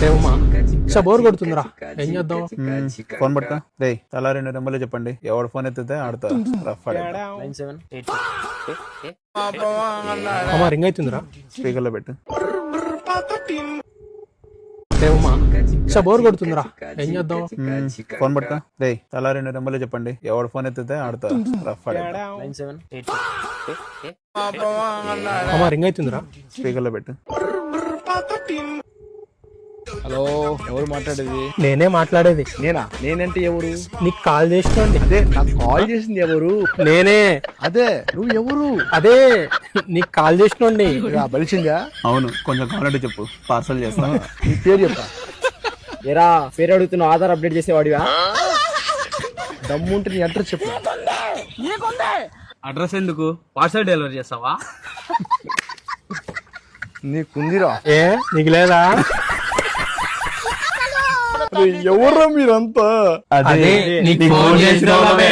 ఏమమ్మా బోర్ కొడుతుందిరా, ఏం చేద్దాం? ఫోన్ పట్టుకో రే, తలా 2 నెంబర్లు చెప్పండి, ఎవడు ఫోన్ ఎత్తితే ఆడతా రఫ్ అమ్మా రింగ్ అవుతుందిరా, స్పీకర్ లో పెట్టు. ఏమమ్మా బోర్ కొడుతుందిరా, ఏం చేద్దాం? ఫోన్ పట్టుకో రే, తలా 2 నెంబర్లు చెప్పండి, ఎవడు ఫోన్ ఎత్తితే ఆడతా రఫ్ అమ్మా రింగ్ అవుతుందిరా, స్పీకర్ లో పెట్టు. హలో, ఎవరు మాట్లాడేది? నేనే మాట్లాడేది. నేనంటే ఎవరు? నీకు కాల్ చేసినండి. అదే నాకు కాల్ చేసింది ఎవరు? నేనే. అదే నువ్వు ఎవరు? అదే నీకు కాల్ చేసినండి. బలిసిందా? అవును, కొంచెం కావాలంటే చెప్పు, పార్సల్ చేస్తా. నీ పేరు చెప్పా. ఎరా పేరు అడుగుతున్నావు, ఆధార్ అప్డేట్ చేసేవాడివా? దమ్ముంటే నీ అడ్రస్ చెప్పు. అడ్రస్ ఎందుకు, పార్సల్ డెలివరీ చేస్తావా? నీకుందిరా? ఏ నీకు లేదా? ఎవరా మీరంతా? అదే నీకు ఫోన్ చేసిన వాళ్ళమే.